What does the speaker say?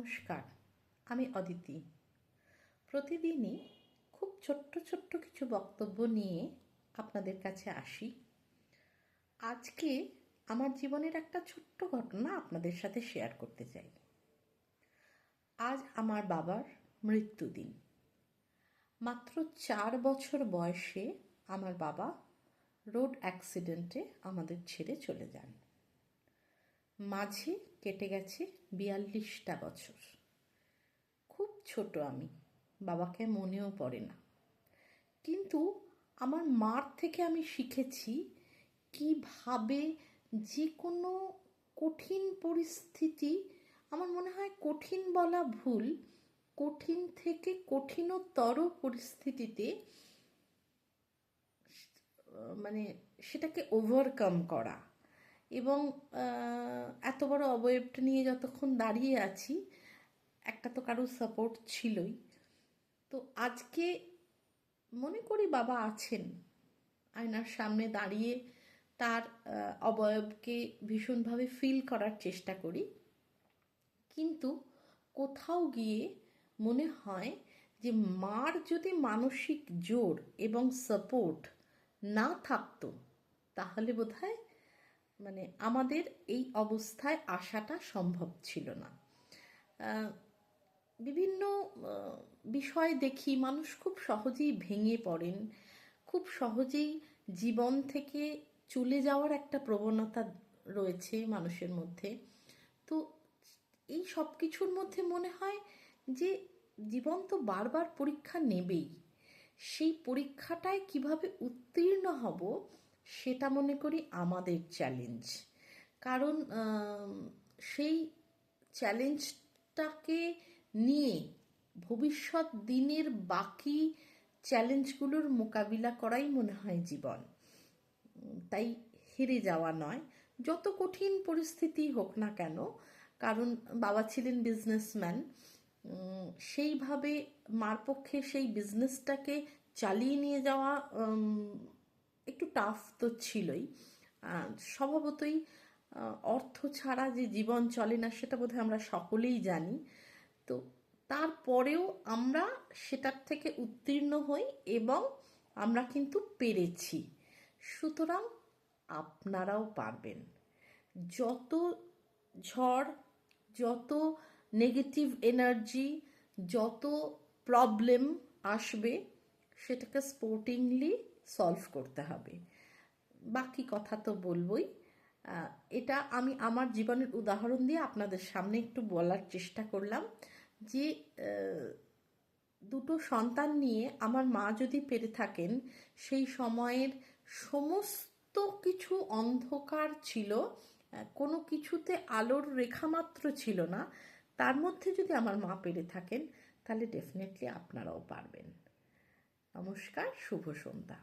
নমস্কার, আমি অদিতি। প্রতিদিনই খুব ছোট্ট ছোট্ট কিছু বক্তব্য নিয়ে আপনাদের কাছে আসি। আজকে আমার জীবনের একটা ছোট্ট ঘটনা আপনাদের সাথে শেয়ার করতে চাই। আজ আমার বাবার মৃত্যুদিন। মাত্র 4 বছর বয়সে আমার বাবা রোড অ্যাক্সিডেন্টে আমাদের ছেড়ে চলে যান। মাঝে কেটে গেছে 42টা বছর। খুব ছোট আমি, বাবাকে মনেও পড়ে না। কিন্তু আমার মার থেকে আমি শিখেছি কিভাবে যে কোনো কঠিন পরিস্থিতি, আমার মনে হয় কঠিন বলা ভুল, কঠিন থেকে কঠিনতর পরিস্থিতিতে মানে সেটাকে ওভারকাম করা। এবং এত বড় অবয়বটা নিয়ে যতক্ষণ দাঁড়িয়ে আছি, একটা তো কারোর সাপোর্ট ছিলই। তো আজকে মনে করি বাবা আছেন। আয়নার সামনে দাঁড়িয়ে তার অবয়বকে ভীষণভাবে ফিল করার চেষ্টা করি। কিন্তু কোথাও গিয়ে মনে হয় যে মার যদি মানসিক জোর এবং সাপোর্ট না থাকতো, তাহলে বোধহয় আমাদের এই অবস্থায় আসাটা সম্ভব ছিল না। বিভিন্ন বিষয় দেখি, মানুষ খুব সহজেই ভেঙে পড়েন, খুব সহজেই জীবন থেকে চলে যাওয়ার একটা প্রবণতা রয়েছে মানুষের মধ্যে। তো এই সব কিছুর মধ্যে মনে হয় যে জীবন তো বারবার পরীক্ষা নেবেই। সেই পরীক্ষাটায় কিভাবে উত্তীর্ণ হব, সেটা মনে করি আমাদের চ্যালেঞ্জ। কারণ সেই চ্যালেঞ্জটাকে নিয়ে ভবিষ্যৎ দিনের বাকি চ্যালেঞ্জগুলোর মোকাবিলা করাই মনে হয় জীবন। তাই হেরে যাওয়া নয়, যত কঠিন পরিস্থিতি হোক না কেন। কারণ বাবা ছিলেন বিজনেসম্যান, সেইভাবে মার পক্ষে সেই বিজনেসটাকে চালিয়ে নিয়ে যাওয়া একটু টাফ তো ছিলই। স্বভাবতই অর্থ ছাড়া যে জীবন চলে না, সেটা বোধহয় আমরা সকলেই জানি। তো তারপরেও আমরা সেটার থেকে উত্তীর্ণ হই এবং আমরা কিন্তু পেরেছি। সুতরাং আপনারাও পারবেন। যত ঝড়, যত নেগেটিভ এনার্জি, যত প্রবলেম আসবে, সেটাকে স্পোর্টিংলি সলভ করতে হবে। বাকি কথা তো বলবই। এটা আমি আমার জীবনের উদাহরণ দিয়ে আপনাদের সামনে একটু বলার চেষ্টা করলাম যে দুটো সন্তান নিয়ে আমার মা যদি পেরে থাকেন, সেই সময়ের সমস্ত কিছু অন্ধকার ছিল, কোনো কিছুতে আলোর রেখামাত্র ছিল না, তার মধ্যে যদি আমার মা পেরে থাকেন, তাহলে ডেফিনেটলি আপনারাও পারবেন। নমস্কার, শুভ সন্ধ্যা।